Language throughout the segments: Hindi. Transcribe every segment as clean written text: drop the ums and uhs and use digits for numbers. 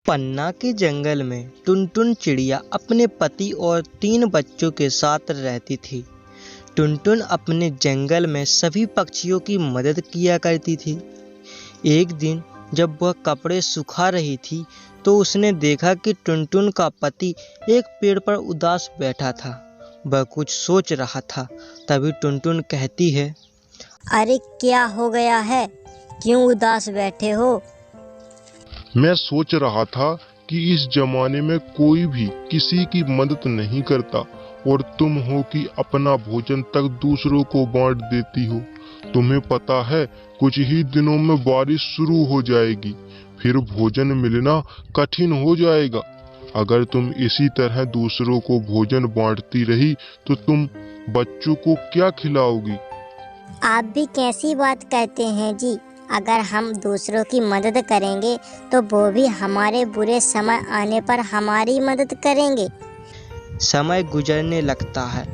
पन्ना के जंगल में टुनटुन चिड़िया अपने पति और 3 बच्चों के साथ रहती थी। टुनटुन अपने जंगल में सभी पक्षियों की मदद किया करती थी। एक दिन जब वह कपड़े सुखा रही थी तो उसने देखा कि टुनटुन का पति एक पेड़ पर उदास बैठा था। वह कुछ सोच रहा था। तभी टुनटुन कहती है, अरे क्या हो गया है, क्यों उदास बैठे हो? मैं सोच रहा था कि इस जमाने में कोई भी किसी की मदद नहीं करता और तुम हो कि अपना भोजन तक दूसरों को बांट देती हो। तुम्हें पता है कुछ ही दिनों में बारिश शुरू हो जाएगी, फिर भोजन मिलना कठिन हो जाएगा। अगर तुम इसी तरह दूसरों को भोजन बांटती रही तो तुम बच्चों को क्या खिलाओगी? आप भी कैसी बात कहते हैं जी। अगर हम दूसरों की मदद करेंगे तो वो भी हमारे बुरे समय आने पर हमारी मदद करेंगे। समय गुजरने लगता है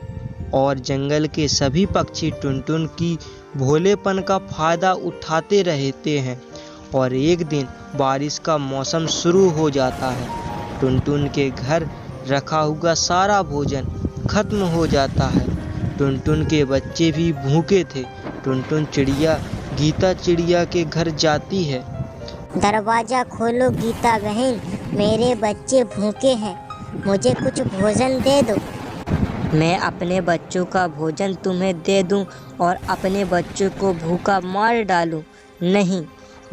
और जंगल के सभी पक्षी टुनटुन की भोलेपन का फायदा उठाते रहते हैं और एक दिन बारिश का मौसम शुरू हो जाता है। टुनटुन के घर रखा हुआ सारा भोजन खत्म हो जाता है। टुनटुन के बच्चे भी भूखे थे। टुनटुन चिड़िया गीता चिड़िया के घर जाती है। दरवाजा खोलो गीता बहन, मेरे बच्चे भूखे हैं, मुझे कुछ भोजन दे दो। मैं अपने बच्चों का भोजन तुम्हें दे दूं और अपने बच्चों को भूखा मार डालूं? नहीं,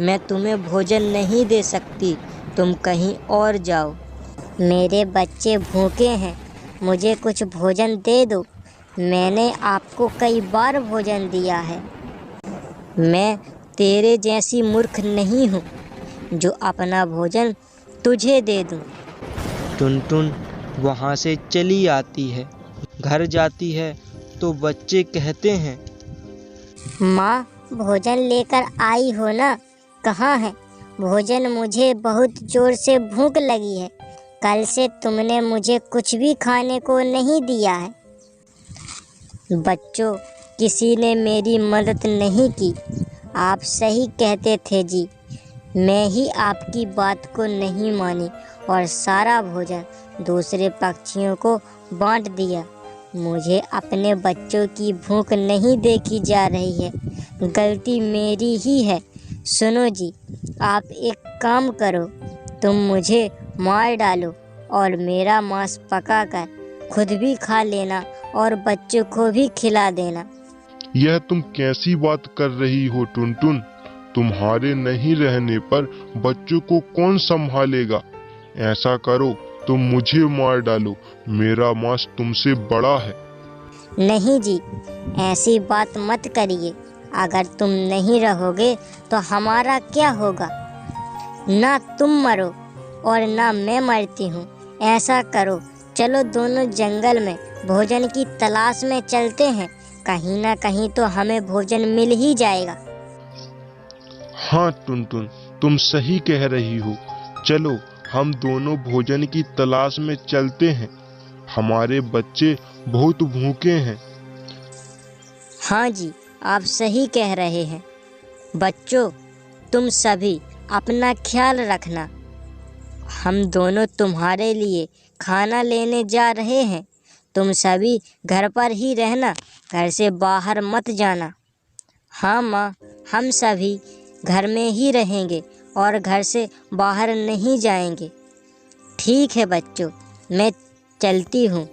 मैं तुम्हें भोजन नहीं दे सकती, तुम कहीं और जाओ। मेरे बच्चे भूखे हैं, मुझे कुछ भोजन दे दो। मैंने आपको कई बार भोजन दिया है। मैं तेरे जैसी मूर्ख नहीं हूँ जो अपना भोजन तुझे दे दूँ। टुनटुन वहाँ से चली आती है। घर जाती है तो बच्चे कहते हैं, माँ भोजन लेकर आई हो ना? कहाँ है भोजन? मुझे बहुत जोर से भूख लगी है। कल से तुमने मुझे कुछ भी खाने को नहीं दिया है। बच्चों, किसी ने मेरी मदद नहीं की। आप सही कहते थे जी, मैं ही आपकी बात को नहीं मानी और सारा भोजन दूसरे पक्षियों को बांट दिया। मुझे अपने बच्चों की भूख नहीं देखी जा रही है, गलती मेरी ही है। सुनो जी, आप एक काम करो, तुम मुझे मार डालो और मेरा मांस पकाकर खुद भी खा लेना और बच्चों को भी खिला देना। यह तुम कैसी बात कर रही हो टुनटुन? तुम्हारे नहीं रहने पर बच्चों को कौन संभालेगा? ऐसा करो, तुम मुझे मार डालो, मेरा मांस तुमसे बड़ा है। नहीं जी, ऐसी बात मत करिए। अगर तुम नहीं रहोगे तो हमारा क्या होगा? ना तुम मरो और ना मैं मरती हूँ। ऐसा करो, चलो दोनों जंगल में भोजन की तलाश में चलते हैं। कहीं ना कहीं तो हमें भोजन मिल ही जाएगा। हाँ टुनटुन, तुम सही कह रही हो। चलो हम दोनों भोजन की तलाश में चलते हैं। हमारे बच्चे बहुत भूखे हैं। हाँ जी, आप सही कह रहे हैं। बच्चों, तुम सभी अपना ख्याल रखना। हम दोनों तुम्हारे लिए खाना लेने जा रहे हैं। तुम सभी घर पर ही रहना, घर से बाहर मत जाना। हाँ माँ, हम सभी घर में ही रहेंगे और घर से बाहर नहीं जाएंगे। ठीक है बच्चों, मैं चलती हूँ।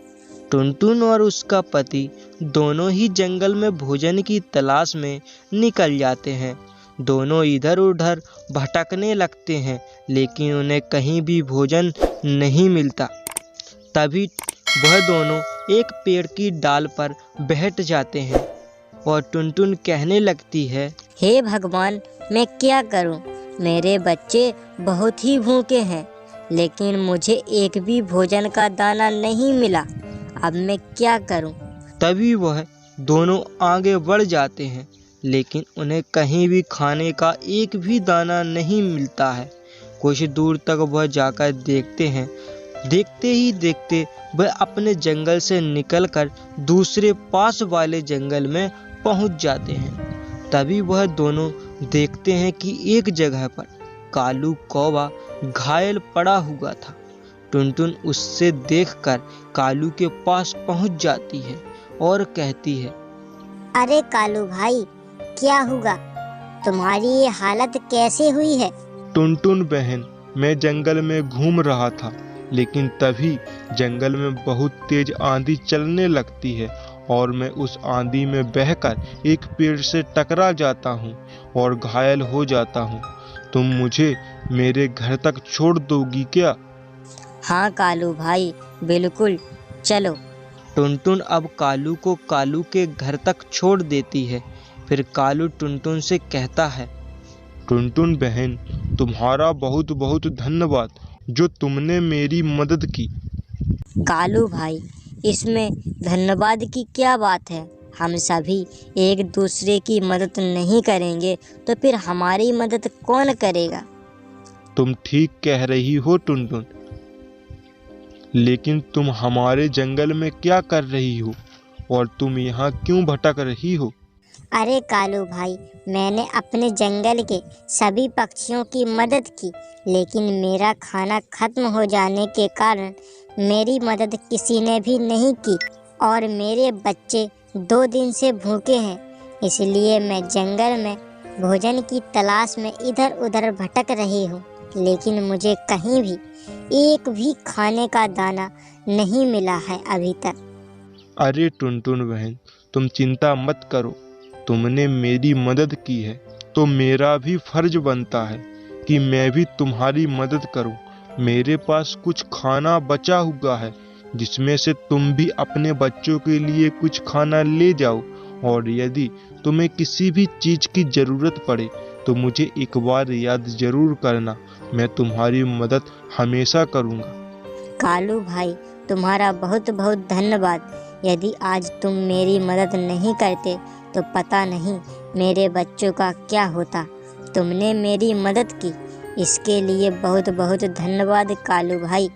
टुनटुन और उसका पति दोनों ही जंगल में भोजन की तलाश में निकल जाते हैं। दोनों इधर उधर भटकने लगते हैं, लेकिन उन्हें कहीं भी भोजन नहीं मिलता। तभी वह दोनों एक पेड़ की डाल पर बैठ जाते हैं और टुनटुन कहने लगती है, हे भगवान, मैं क्या करूं? मेरे बच्चे बहुत ही भूखे हैं, लेकिन मुझे एक भी भोजन का दाना नहीं मिला। अब मैं क्या करूं? तभी वह दोनों आगे बढ़ जाते हैं, लेकिन उन्हें कहीं भी खाने का एक भी दाना नहीं मिलता है। कुछ दूर तक वह जाकर देखते हैं। देखते ही देखते वह अपने जंगल से निकलकर दूसरे पास वाले जंगल में पहुंच जाते हैं। तभी वह दोनों देखते हैं कि एक जगह पर कालू कौवा घायल पड़ा हुआ था। टुनटुन उससे देखकर कालू के पास पहुंच जाती है और कहती है, अरे कालू भाई, क्या हुआ? तुम्हारी ये हालत कैसे हुई है? टुनटुन बहन, मैं जंगल में घूम रहा था, लेकिन तभी जंगल में बहुत तेज आंधी चलने लगती है और मैं उस आंधी में बहकर एक पेड़ से टकरा जाता हूँ और घायल हो जाता हूँ। तुम मुझे मेरे घर तक छोड़ दोगी क्या? हाँ कालू भाई, बिल्कुल, चलो। टुनटुन अब कालू को कालू के घर तक छोड़ देती है। फिर कालू टुनटुन से कहता है, टुनटुन बहन, तुम्हारा बहुत बहुत धन्यवाद जो तुमने मेरी मदद की। कालू भाई, इसमें धन्यवाद की क्या बात है? हम सभी एक दूसरे की मदद नहीं करेंगे तो फिर हमारी मदद कौन करेगा? तुम ठीक कह रही हो टुनटुन, लेकिन तुम हमारे जंगल में क्या कर रही हो और तुम यहाँ क्यों भटक रही हो? अरे कालू भाई, मैंने अपने जंगल के सभी पक्षियों की मदद की, लेकिन मेरा खाना खत्म हो जाने के कारण मेरी मदद किसी ने भी नहीं की और मेरे बच्चे 2 दिन से भूखे हैं। इसलिए मैं जंगल में भोजन की तलाश में इधर उधर भटक रही हूँ, लेकिन मुझे कहीं भी एक भी खाने का दाना नहीं मिला है अभी तक। अरे टुनटुन बहन, तुम चिंता मत करो। तुमने मेरी मदद की है तो मेरा भी फर्ज बनता है कि मैं भी तुम्हारी मदद करूं। मेरे पास कुछ खाना बचा हुआ है जिसमें से तुम भी अपने बच्चों के लिए कुछ खाना ले जाओ, और यदि तुम्हें किसी भी चीज़ की ज़रूरत पड़े तो मुझे एक बार याद ज़रूर करना। मैं तुम्हारी मदद हमेशा करूँगा। कालू भाई, तुम्हारा बहुत बहुत धन्यवाद। यदि आज तुम मेरी मदद नहीं करते तो पता नहीं मेरे बच्चों का क्या होता। तुमने मेरी मदद की, इसके लिए बहुत बहुत धन्यवाद कालू भाई।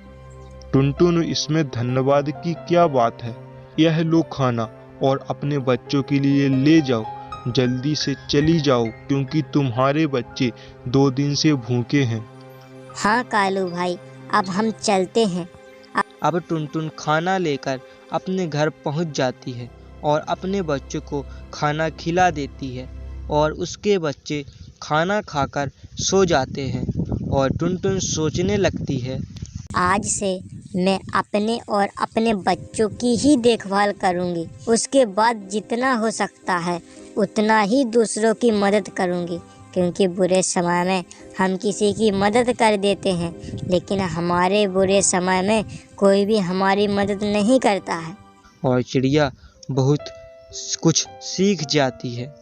टुनटुन, इसमें धन्यवाद की क्या बात है? यह लो खाना और अपने बच्चों के लिए ले जाओ। जल्दी से चली जाओ क्योंकि तुम्हारे बच्चे 2 दिन से भूखे हैं। हाँ कालू भाई, अब हम चलते हैं। अब टुनटुन खाना लेकर अपने घर पहुंच जाती है और अपने बच्चों को खाना खिला देती है और उसके बच्चे खाना खाकर सो जाते हैं और टुनटुन सोचने लगती है, आज से मैं अपने और अपने बच्चों की ही देखभाल करूंगी। उसके बाद जितना हो सकता है उतना ही दूसरों की मदद करूंगी, क्योंकि बुरे समय में हम किसी की मदद कर देते हैं, लेकिन हमारे बुरे समय में कोई भी हमारी मदद नहीं करता है। और चिड़िया बहुत कुछ सीख जाती है।